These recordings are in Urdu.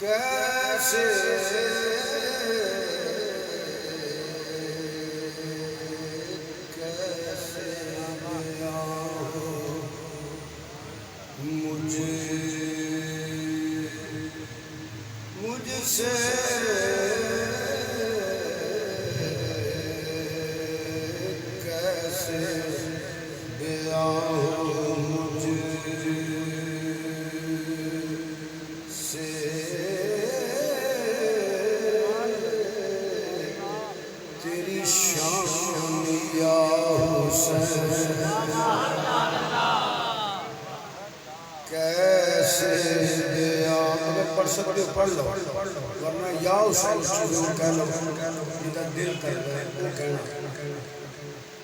کیسے مجھ سے کیسے بیاں ہو مجھ سے تیری شان یا حسین کیسے بیاں اگر پڑھ سکتے پڑھ لو ورنہ یا حسین شروع کہہ لو جدہ دل کر رہے وہ کہنا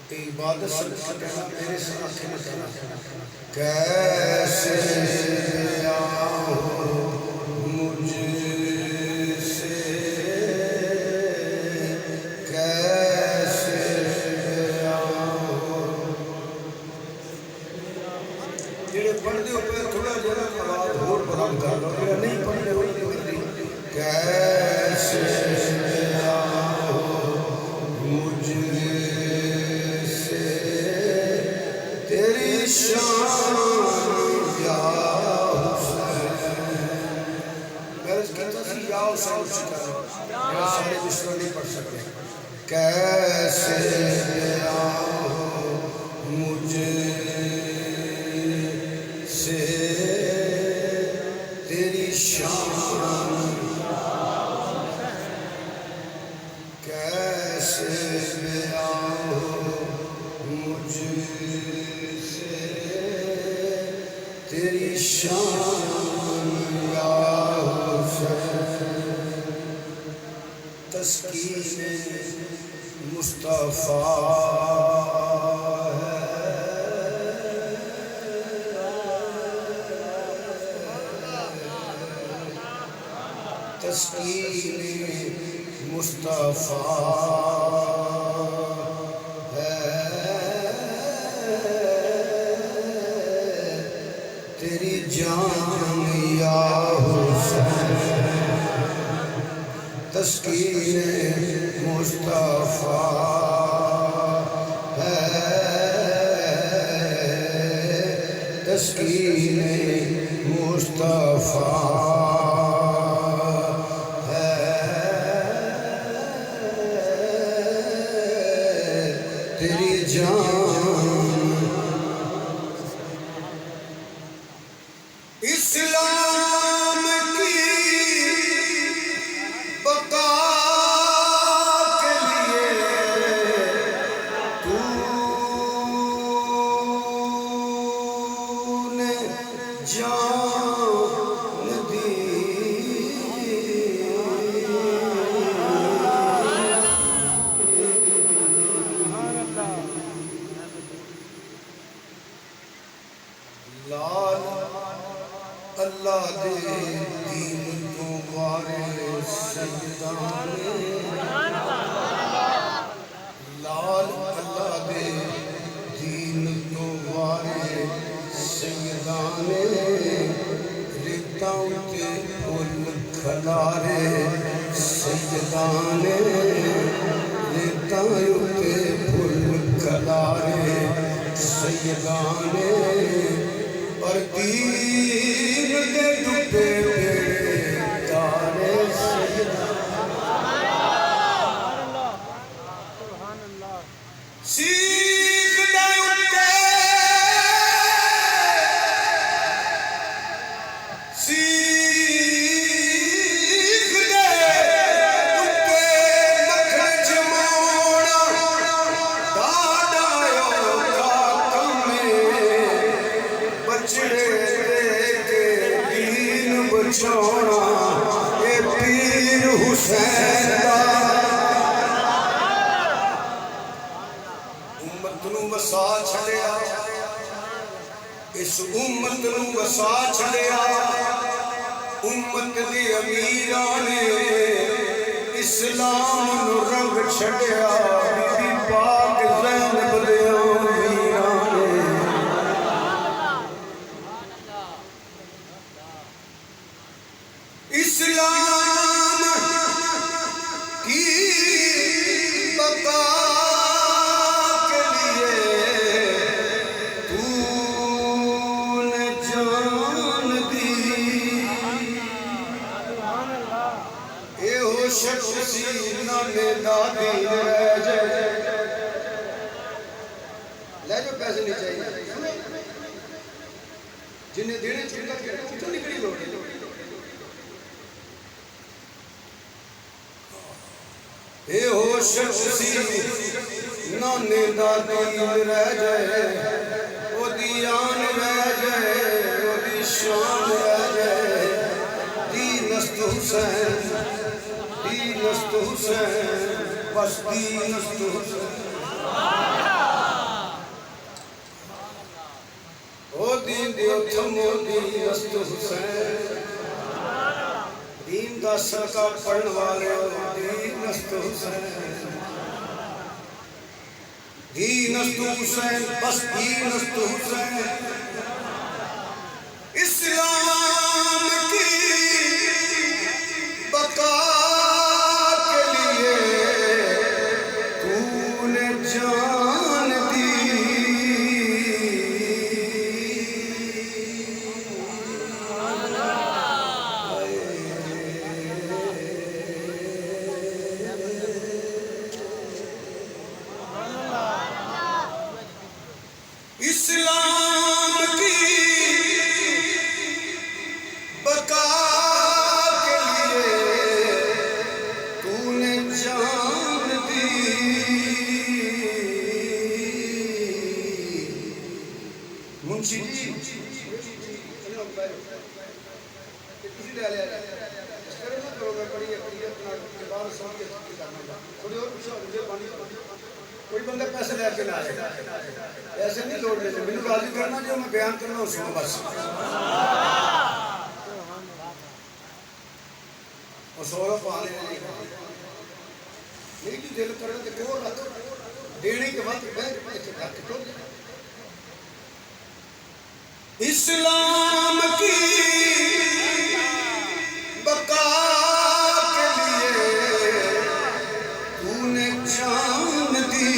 عبادت سے کہنا میرے ساتھ کہنا کیسے بیاں ہو مجھ سے کیسے بیاں ہو جڑے پڑھ دے ہوئے تھوڑا جڑا آواز اور بلند کر لو جڑے نہیں پڑھنے ہوئے کیسے بیاں ہو مجھ سے تیری شان یا حسین غرض کہتا سی یا حسین شکر میرا سارے دشمن نہیں پڑھ سکتے کیسے بیاں ہو مجھ سے تیری شان کیسے بیاں ہو مجھ سے تیری شان یا حسین تسکین مصطفیٰ تسکین مصطفیٰ ہے تیری جان یا حسین تسکین مصطفیٰ ہے تسکین مصطفیٰ تیری جان اسلام کی بقا کے لیے تو نے جان دی لال اللہ دے دین تو وارے سجدانے لال اللہ دے دین تو وارے سجدانے ریتاں تے پھل کھلارے سجدانے ریتاں تے پھل کھلارے سجدانے اور دین دے ڈبے تارے سیکھ دے اٹھے سیکھ دے اٹھے مکھن جمونا دادایو کا کمے بچڑے کے دین بچونا اے پیر حسین دا امت نو وسا چھڑیا اس امت نو وسا چھڑیا امت دی امیران نے اسلام نو رنگ چھڑیا بی بی پاک زینب دے امیران نے اسلام کی بقا کے لیے تو نے جان دی، اے ہو شخص سینہ میں دادی رہ جائے لے جو پیسے نہیں چاہیے جنہیں دینے چھوٹا کیا تو نکلی لوڑے اے ہو شخص سی نانے دادی رہ جائے او دیان رہ جائے او دی شان رہ جائے دینست حسین دینست حسین بس دینست حسین او دین دیو تھمو دینست حسین دین دا صدقہ پڑھن والے دینست حسین دینست حسین بس دینست حسین اسلام کی بقا کے لیے تو نے جان دی، اسلام کی بقا کے لیے تو نے جان دی، منشی جی کسی لے لیا اس طرح نہ کرو میں پڑھی اپنی اپنا کردار سمجھ کے کرنا تھوڑی اور پوچھا مجھے پانی کوئی بندہ پیسے لے کے نہ آئے ایسے نہیں لوٹ لیتے میں نے راضی کرنا جو میں بیان کرنا اس میں بس اور سورا پانے نہیں جو دل کرنا تو کیوں رکھ دینے کے بعد رکھ تو اسلام کی بقا کے لیے تو نے جان دی،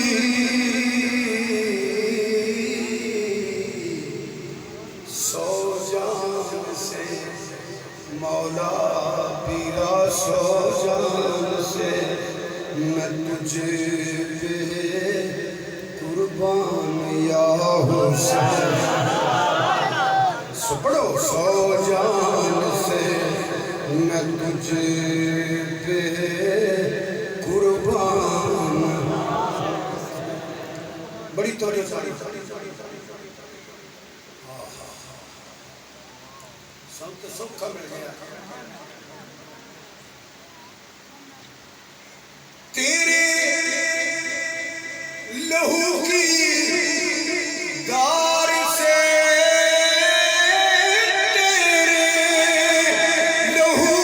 سو جان سے مولا پیرا سو جان سے میں تجھے پہ قربان یا حسین پڑھو سو جان سے میں تجھے پہ قربان بڑی توڑی ساری سب تو سب کا مل گیا تیرے لہو کی دار سے تیرے لہو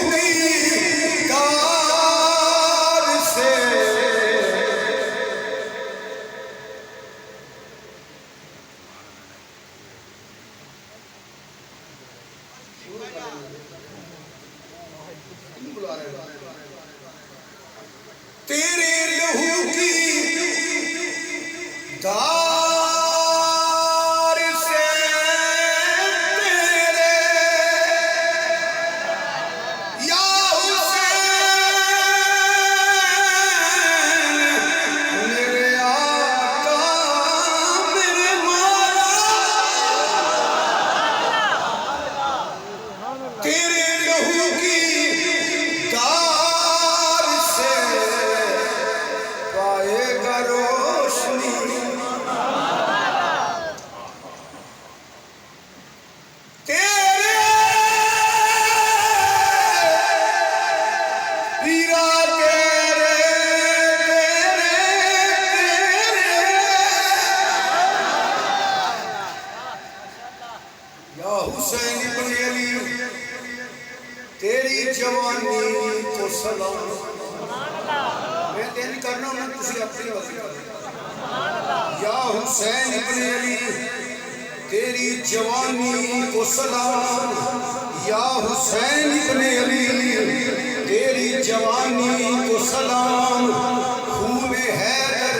کی دار سے تیرے یا حسین میرے آقا میرے مولا تیرے لہو کی دار سے پائے گا روشنی تیرے پیرا تیرے یا حسین ابن علی تیری جوانی کو سلام میں دین کرنا ہوں تسی اپنی وظیفہ یا حسین ابن علی تیری جوانی کو سلام یا حسین ابن علی تیری جوانی کو سلام، خون حیدر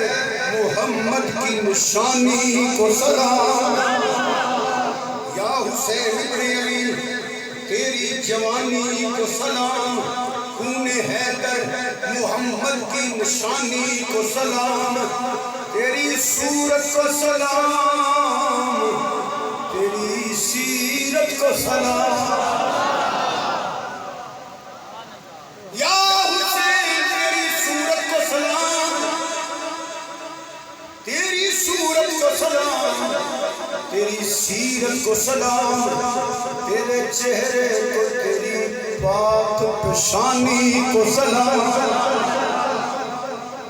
محمد کی نشانی کو سلام۔ یا حسین ابن علی تیری جوانی کو سلام، خون حیدر محمد کی نشانی کو سلام، تیری صورت کو سلام، تیری سیرت کو سلام۔ یا حسین تیری صورت کو سلام، تیری صورت کو سلام، تیری سیرت کو سلام، تیرے چہرے کو تیری پاک پیشانی کو سلام،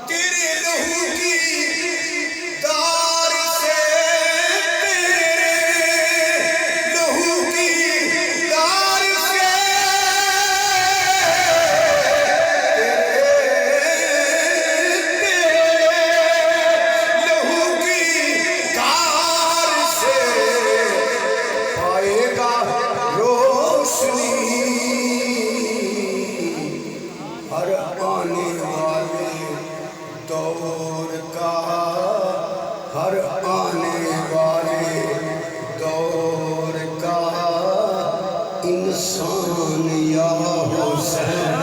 تیرے لہو کی دار سے، تیرے لہو کی دار سے، تیرے لہو کی دار سے پائے گا روشنی ہر آنے والے دور کا، ہر آنے والے دور کا انسان یا حسین،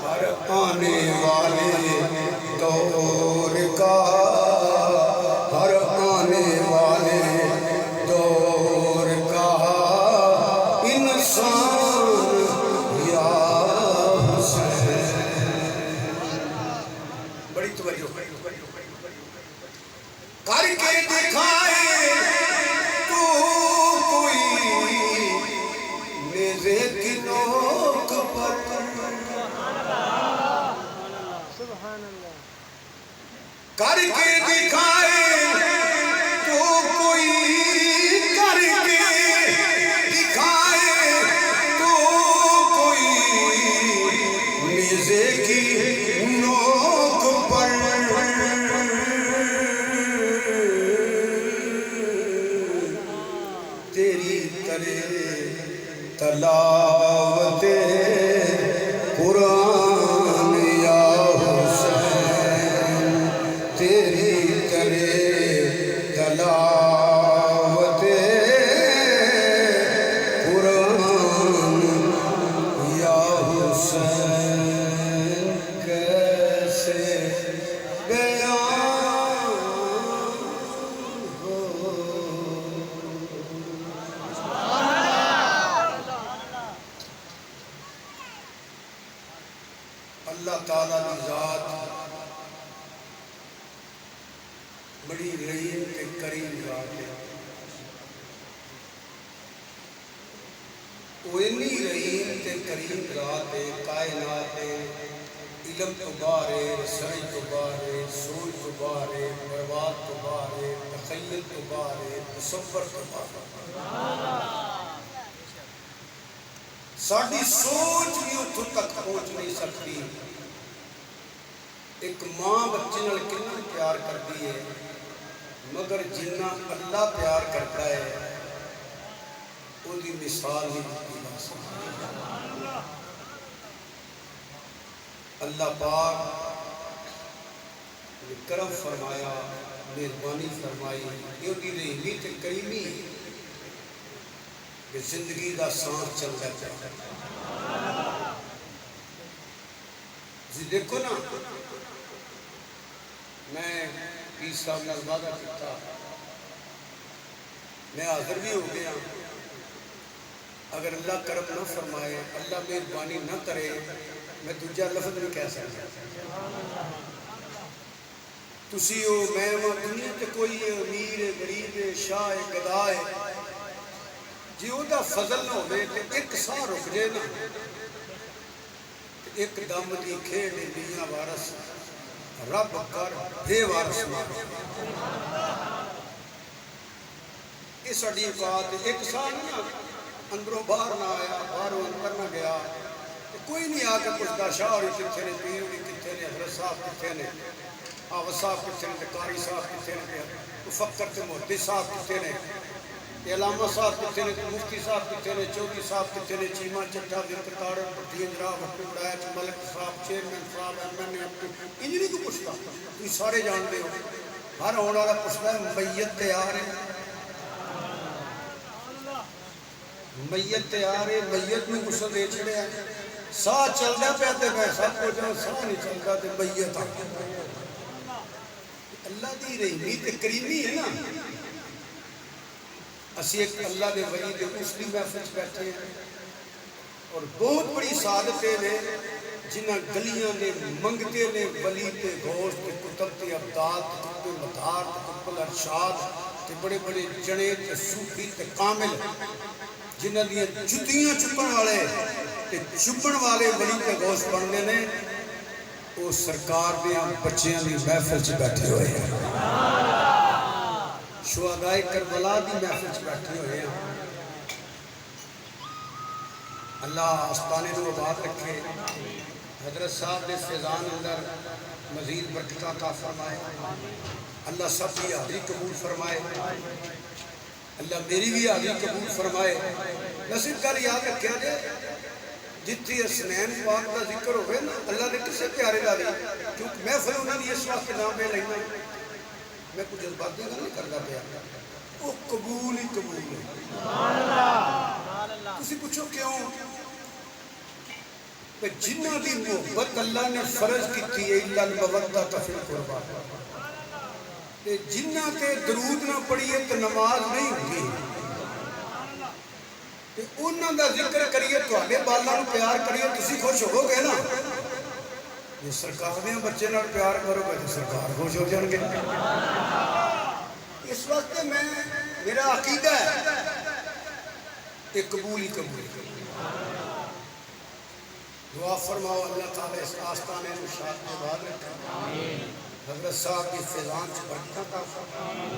ہر آنے والے دور کا، ہر آنے والے دور کا انسان یا حسین۔ بڑی توجہ کر کے دکھائے تو کوئی نیزے کی نوک پر، کر کے دکھائے تو کوئی، کر کے دکھائے تو کوئی نیزے کی نوک پر، تیری کرے تلاوت قرآن یا حسین، تیری کرے تلاوت قرآن یا حسین، کیسے بیان ہو۔ اللہ تعالیٰ کی ذات بڑی رحیم تے کریم ذات ہے، وہ اتنی رحیم تے کریم ذات ہے، کائنات ہے، علم تو باہر ہے، سمجھ تو باہر ہے، سوچ تو باہر ہے، برباد تو باہر ہے، تخیل تو باہر ہے، تصور تو باہر ہے۔ ساڑھی سوچ بھی اتھوں تک پہنچ نہیں سکتی۔ ایک ماں بچے نال کتنا پیار کرتی ہے، مگر جنہ اللہ پیار کرتا ہے وہ دی مثال نہیں دیتی جا سکتی۔ اللہ پاک نے کرم فرمایا، مہربانی فرمائی، یہ دی رحمی تے کریمی کہ زندگی دا سانس چل جاتا ہے۔ جی دیکھو نا، میں 20 سال نال وعدہ کیتا، میں حاضر بھی ہو گیا، اگر اللہ کرم نہ فرمائے، اللہ مہربانی نہ کرے، میں دوجا لفظ نہیں کہہ سکتا۔ تسی ہو، میں ہوں، دنیا تے کوئی امیر ہے، غریب ہے، شاہ ہے، گدا ہے، جی وہ دا فضل نہ ہوئے تے ایک ساں رک جائے نا، ایک دم دی کھیڑ میاں وارث رب کر بے وارث مار۔ یہ ساڑی بات ایک سال نہ اندروں باہر نہ آیا، باہروں اندر نہ گیا، کوئی نہیں آ کے پوچھتا شاہ ہوئی کتنے نے، پیر ہوئی کتنے نے، حضرت صاحب کتنے نے، آوت صاحب کتنے نے، قاری صاحب کتنے نے، مفکر تے محدث صاحب کتنے نے، علامہ صاحب کتنے نے، مفتی صاحب کتنے نے، چودھری صاحب کتنے نے، چیمہ چٹا وکتاڑ پٹھی انجرا وٹو ڈائچ ملک صاحب چیئرمین صاحب ایم این اے انجری کو پوچھتا تھی سارے جانتے ہو ہر ہونے والا پوچھتا ہے میت تیار ہے، میت تیار ہے، میت میں غسل دے چھڑے ہیں، ساہ چلتا پہ تے میں سب کو جاؤں ساہ نہیں چلتا تے میت آ اللہ دی رحمی تے کریمی ہے نا۔ اسی ایک اللہ دے ولی دے اس دی محفل بیٹھے ہیں اور بہت بڑی سعادتیں نے جنہ گلیاں نے منگتے نے ولی تے گوشت تے کتب تے عبدال تے کتب مدار تے کتب ارشاد تے بڑے بڑے جنے تے صوفی تے کامل جنہ دیاں جتیاں چپن والے تے چپن والے ولی تے گوشت بننے نے وہ سرکار دیاں بچیاں دی محفل سے بیٹھے ہوئے ہیں، شہداء کربلا دی محفل سے بیٹھے ہوئے ہیں۔ اللہ آستانے کو آباد رکھے، حضرت صاحب نے فیضان اندر مزید برکت عطا فرمائے، اللہ سب کی حاضری قبول فرمائے، اللہ میری بھی حاضری قبول فرمائے۔ نصیب کر یاد رکھیا جائے جتنی حسنین پاک کا ذکر ہوئے نا اللہ نے کسے پیارے لالی کیونکہ محفل انہوں نے اس وقت نام پہ لینا میں کچھ جذبات نہیں کرنا پیا وہ قبول ہی قبول ہے۔ تسی پوچھو کیوں کہ جنہ دی محبت اللہ نے فرض کی تھی اِلَّا الْمَوَدَّةَ فِي الْقُرْبَى جنہ تے درود نہ پڑھیے تو نماز نہیں ہوگی، انہوں دا ذکر کریے تو آگے بالا نو پیار کریے تسی خوش ہو گئے نا، یہ سرکار میں بچے نال پیار کرو گے تو سرکار خوش ہو جان گے۔ اس وقت میں میرا عقیدہ ہے کہ قبول ہی قبول ہے۔ دعا فرماؤ اللہ تعالیٰ اس آستانے نشاط میں بعد رکھا، حضرت صاحب کی فیضان سے برکت عطا فرمائے،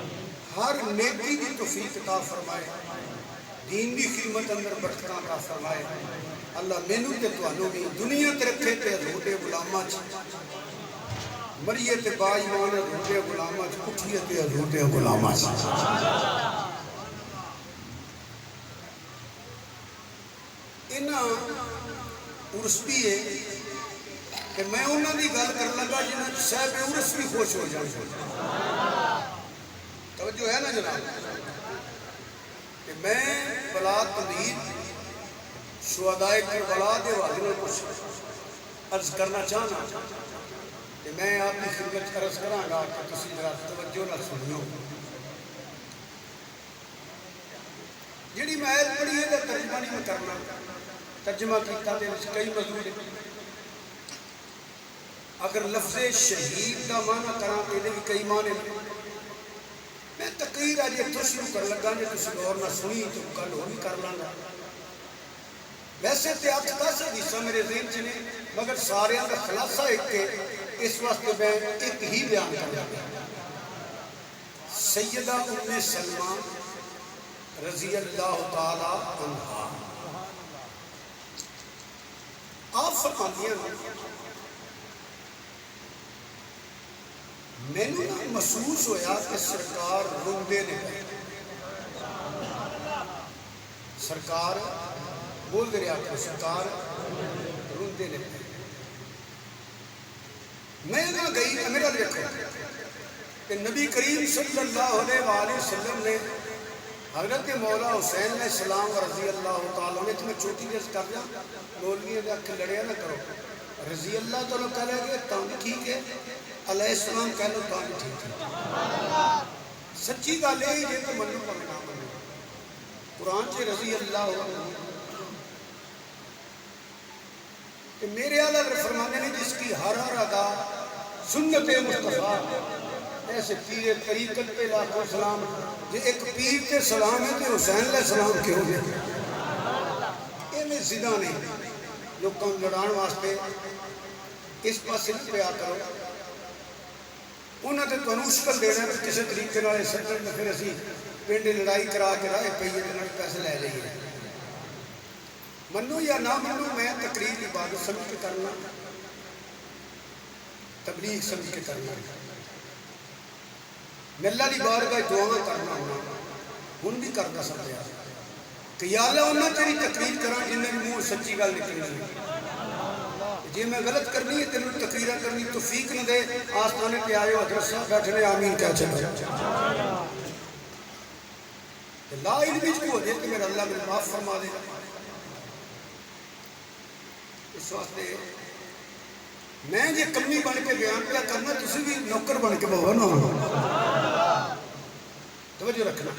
ہر نیکی کی توفیق عطا فرمائے، دین دی خدمت اندر برکت عطا فرمائے۔ اللہ مینو تے توانو بھی دنیا تے رکھے تے حضور غلامہ چ مریے تے با ایمان حضور غلامہ چ اٹھیے تے حضور غلامہ چ۔ انہاں عرس بھی ہے کہ میں انہاں دی گل کر لگا جنہاں صاحب عرس بھی خوش ہو جائے، توجہ ہے نا جناب کہ میں بلا تمہید شہداء کربلا دے واجب کچھ عرض کرنا چاہنا کہ میں آپ کی خدمت عرض کراں گا کہ تسی ذرا توجہ نہ سنیو۔ جڑی میں آیت پڑھی ہے ترجمہ نہیں میں کرنا، ترجمہ کیتا تے وچ کئی موضوع ہے۔ اگر لفظ شہید کا معنی کراں تے دے کئی معنی میں تقریر آج ایک تو شروع کر لگا جے تسی غور نہ سنی تو کل ہو بھی کر لاں گا۔ ویسے تے آپ کا سے حصہ میرے ذہن چ نے مگر سارے کا خلاصہ ایک کے اس وقت میں ایک ہی بیان کر لگا۔ سیدہ ام سلمہ رضی اللہ تعالی عنہا آپ فرماتی ہیں میں نے محسوس ہویا کہ سرکار روندے نے سرکار بول دے رہا کہ سرکار روندے نے میں نہ گئی میرا دیکھو کہ نبی کریم صلی اللہ علیہ وآلہ وسلم نے حضرت مولا حسین علیہ السلام رضی اللہ تعالیٰ نے تمہیں چھوٹی جیس کر دیا مولوی نے کہ لڑیا نہ کرو رضی اللہ تعالیٰ کہہ رہے گے تم ٹھیک ہے علیہ السلام کہہ لو تم ٹھیک ہے سچی گل ہے یہ تو منو پر نہ منو قرآن سے رضی اللہ کہ میرے اعلیٰ فرمانے نے جس کی ہر ادا سنت مصطفیٰ ایسے پیر طریقت پہ لاکھوں سلام جو ایک پیر کے سلام ہے تو حسین علیہ السلام کے ہو گئے یہ میں زدہ نہیں لوگوں لڑان واسطے اس پاس نہیں پیا کرو انہوں نے تو مشکل دینا ہے کسی طریقے والے سکر میں پھر اسی پنڈ لڑائی کرا کے رائے پہیے انہوں نے پیسے لے لئے منو یا نہ منو میں تقریر عبادت سمجھ کے کرنا تبلیغ سمجھ کے کرنا میں اللہ کی بارگاہ دعا کرنا ہونا ہن بھی کرتا سکتے ہیں کہ یا اللہ انہاں تیری تقریر کراں جن میں منہ سچی گل نکلنی جی میں غلط کرنی ہے تینوں تقریرہ کرنی توفیق نہ دے آستانے پہ آئے حضرت صاحب بیٹھنے آمین کہہ چلو لا علمی کو ہو جائے کہ میرا اللہ میرے معاف فرما دے اس واسطے میں یہ کمی بن کے بیان کیا کرنا تسی بھی نوکر بن کے بہو نا توجہ رکھنا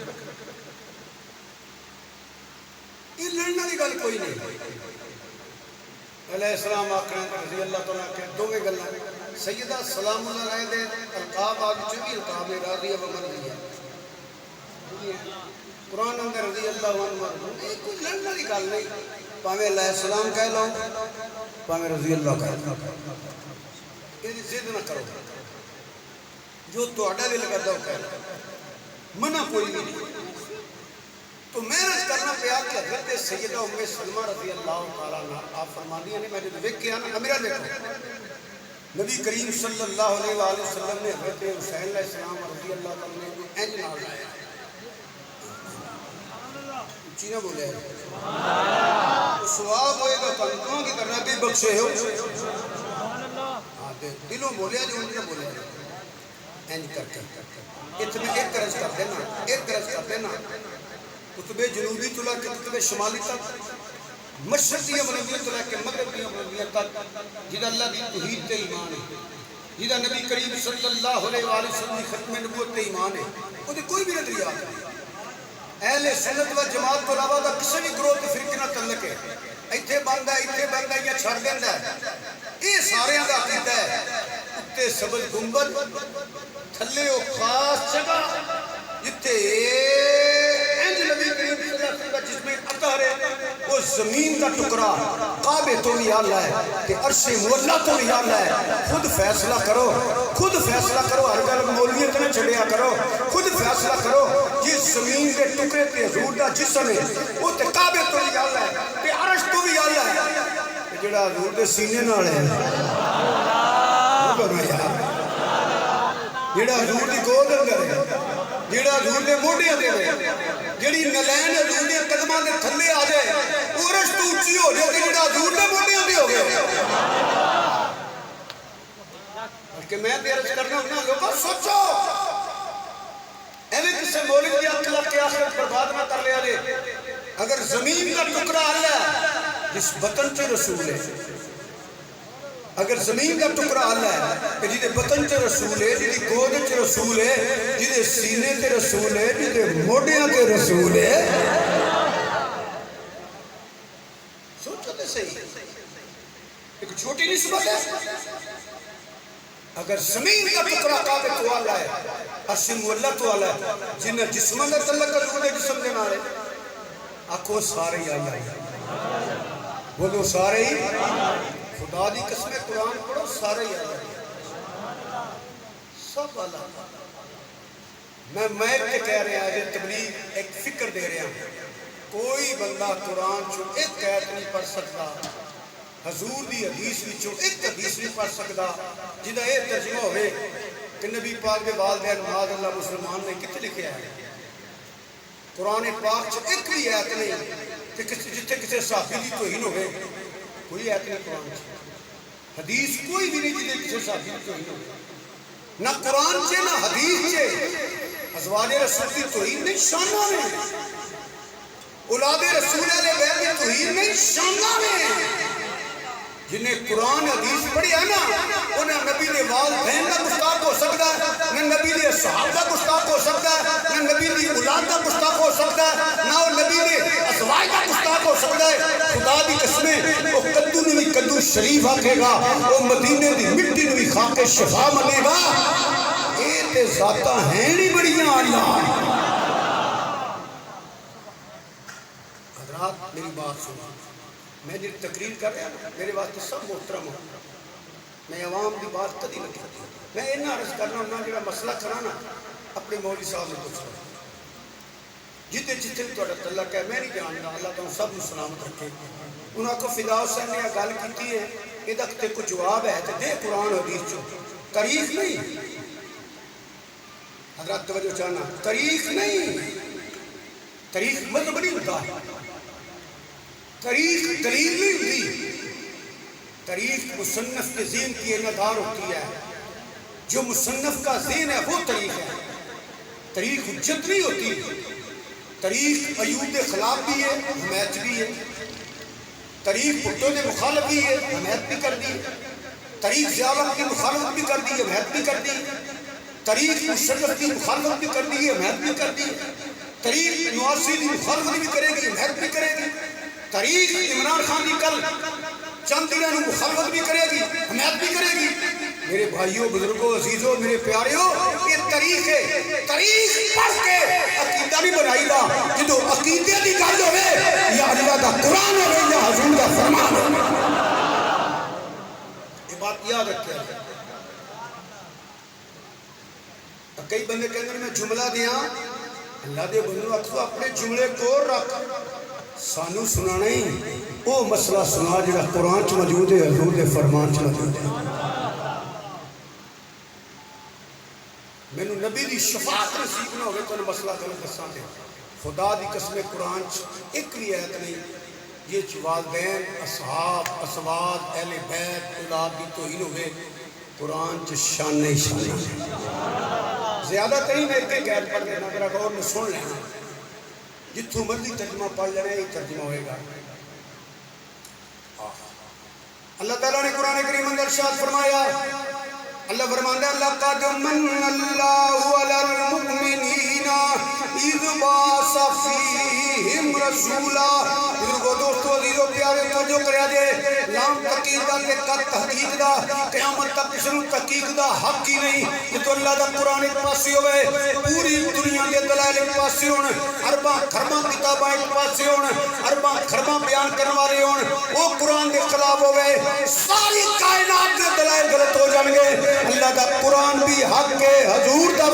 یہ لڑنا کی گل کوئی نہیں علیہ السلام آکھنا رضی اللہ تعالیٰ کے دوے گلہ سیدہ سلام اللہ علیہ دے القاب آگے چوی القاب راضی اب مرضی ہے قرآن اندر رضی اللہ عنہ یہ کوئی لڑنا کی گل نہیں پاہمیں علیہ السلام کہہ لو پاہمیں رضی اللہ کہہ لو یہ ضد نہ کرو جو توڑا دل کرتا ہو کہہ لو منع کوئی بھی نہیں تو محنت کرنا پیا کہ حضرت سیدہ ام سلمہ رضی اللہ تعالیٰ عنہ آپ فرمانی ہیں میں جو دیکھ کے آنا میرا دیکھو نبی کریم صلی اللہ علیہ وآلہ وسلم نے حضرت حسین علیہ السلام رضی اللہ تعالیٰ نے اینج نال لایا چینہ بولے سواب ہوئے گا تنکوں کی طرح بھی بخشے ہو دلوں بولے جو انہیں بولے اینج کر اتنے ایک کرج کر دینا ایک کرج کر دینا قطب جنوبی طلع کے قطب شمالی تک مشرقی امرضیہ طلع کے مغربی امرضیہ تک جدہ اللہ کی توحید تے ایمان ہے جدہ نبی کریم صلی اللہ علیہ وآلہ وسلم کی ختم نبوت تے ایمان ہے وہ کوئی بھی نظریات نہیں اہل سنت و جماعت کو علاوہ دا کسی بھی گروہ تے فرقے نہ تعلق ہے ایتھے بندہ یا چھڑ دیندہ ہے یہ سارے دا عقیدہ ہے اتے سبز گنبد تھلے و خاص جگہ جتے نبی کریم صلی اللہ علیہ وسلم جس میں اطہر ہے وہ زمین کا ٹکرا کعبے تو بھی اللہ ہے کہ عرش مولا تو بھی اللہ ہے خود فیصلہ کرو ہر گل مولویت نہ چھڑیا کرو خود فیصلہ کرو جس زمین کے ٹکرے تے حضور دا جسم ہے وہ تے کعبے تو بھی اللہ ہے کہ عرش تو بھی اللہ ہے جڑا حضور دے سینے نال ہے وہ بنا یار جڑا حضور دی گود اندر ہے جڑا حضور دے موڈے دے جڑی نلین حضور دے قدماں دے تھلے آ جائے عرش تو اونچی ہو جائے جڑا حضور دے موڈے دے ہو گئے بلکہ میں تے عرض کرنا ہونا لوگوں سوچو ایویں کسے مولوی دی عقل کے آخرت برباد نہ کر لیا جے اگر زمین کا ٹکڑا اللہ ہے جس وطن سے رسول ہے اگر زمین کا ٹکڑا اللہ ہے کہ جیدے بطن چے رسول ہے جیدے گود چے رسول ہے جیدے سینے تے رسول ہے جیدے موڈیاں تے رسول ہے سوچو تے صحیح ایک چھوٹی نسبت ہے اگر زمین کا ٹکڑا کعبے تو اللہ ہے عرشم اللہ تو اللہ ہے جنہیں جسم اللہ تعلق کا جھوڑے جسم دینا ہے آکھو سارے ہی اللہ ہے بولو سارے ہی خدا دی قسم قرآن پڑھو سارے ہی اللہ سب اللہ میں کے کہہ رہا ہے تبلیغ ایک فکر دے رہا ہوں کوئی بندہ قرآن چھو ایک آیت نہیں پڑھ سکتا حضور دی حدیث وچوں ایک حدیث نہیں پڑھ سکتا جدہ یہ ترجمہ ہوئے کہ نبی پاک کے والدین معاذ اللہ مسلمان نے کتنے لکھے آئے قرآن پاک چھو ایک بھی آیت نہیں کہ جتنے کسی صحابی دی توہین ہوئے کوئی آیت نہیں قرآن چھے حدیث کوئی بھی نہیں جدے کسی صحابی دی توہین ہوئے نہ قرآن چھے نہ حدیث چھے ازواج رسول دی توہین نہیں شانہ میں اولاد رسول علیہ بیت دی توہین نہیں شانہ میں جنہیں قرآن حدیث پڑھی ہے نا انہیں نبی دے والدین کا گستاخ ہو سکتا ہے نہ نبی دے صحابہ کا گستاخ ہو سکتا ہے نہ نبی دی اولاد کا گستاخ ہو سکتا ہے نہ وہ نبی دے ازواج کا گستاخ ہو سکتا ہے خدا دی قسمیں وہ کدو نے بھی کدو شریف آکھے گا وہ مدینے دی مٹی نے بھی کھا کے شفا ملے گا اے تے ذاتاں ہیں نہیں بڑیاں اللہ حضرات میری بات سنو میں جب تقریر کر رہا ہوں میرے واسطے سب محترم ہوں میں عوام کی بات کدی نہیں کرتی میں اتنا عرض کرنا ہوں جو مسئلہ کرانا اپنے مولوی صاحب نے پوچھ رہا جتنے جتنے بھی تھوڑا تعلق ہے میں نہیں جاننا اللہ تعالیٰ سب کو سلامت رکھے انہوں کو فدا حسین نے گل کی ہے یہ دکھتے کو جواب ہے تو دے قرآن حدیث چو تاریخ نہیں حضرات توجہ چاہنا تاریخ نہیں تاریخ مذہب نہیں ہوتا، تاریخ دلیل نہیں ہوتی، تاریخ مصنف کے ذہن کی انعدار ہوتی ہے، جو مصنف کا ذہن ہے وہ تاریخ ہے، تاریخ حجت نہیں ہوتی، تاریخ ایوب کے خلاف بھی ہے، حمایت بھی ہے، تاریخ بھٹو کے مخالف بھی ہے، حمایت بھی کر دی، تاریخ ضیاء کی مخالفت بھی کر دی، حمایت بھی کر دی، تاریخ مشرف کی مخالفت بھی کر دی، حمایت بھی کر دی، تاریخ نواسی کی مخالفت بھی کرے گی، حمایت بھی کرے گی، تاریخ عمران خان کی کل چند دنوں مخالفت بھی کرے گی، حمایت بھی کرے گی۔ میرے بھائیوں، بزرگوں، عزیزوں، میرے پیاریوں، یہ تاریخ ہے، تاریخ پڑھ کے عقیدہ نہیں بنائی گا، جدو عقیدے کی گل ہوئے یا اللہ کا قرآن ہوئے یا حضور کا فرمان ہوئے، یہ بات یاد رکھیں۔ کئی بندے کہتے ہیں میں جملہ دیا، اللہ دے بندوں اکثر اپنے جملے کو رکھ، سانو سنانا ہی وہ مسئلہ سنا جڑا قرآن چ موجود ہے، حضور دے فرمان چ موجود ہے۔ میں نے نبی دی شفاعت نصیب نہ ہوگی تو مسئلہ غلط دساں دے، خدا دی قسم قرآن چ ایک بھی آیت نہیں یہ والدین، اصحاب، ازواج، اہل بیت، اولاد کی توہین ہوئے، قرآن چ شان ہی شان، زیادہ کہیں میں ایک غیر پڑھ دینا، ذرا غور میں سن لینا، جتوں مرضی ترجمہ پڑھ لینا یہ ترجمہ ہوئے گا۔ اللہ تعالیٰ نے قرآن کریم اندر ارشاد فرمایا، اللہ فرماتا ہے لَقَدْ مَنَّ اللَّهُ عَلَى الْمُؤْمِنِينَ اِذْ بَعَثَ فِيهِمْ رَسُولًا۔ بزرگوں، دوستوں، عزیزوں، پیارے، توجہ کریا جے، لام تحقیق دا تے قد تحقیق دا، قیامت تک کسی نوں تحقیق دا حق ہی نہیں، کہ تو اللہ دا قرآن ایک پاسی ہوئے، پوری دنیا دے دلائل ایک پاسی ہون، ارباں خرباں کتاباں ایک پاسی ہون، ارباں خرباں بیان کرنے والے ہون، وہ قرآن دے خلاف ہوئے، ساری کائنات دے دلائل غلط ہو جان گے۔ اللہ دا قرآن بھی حق ہے، حضور دا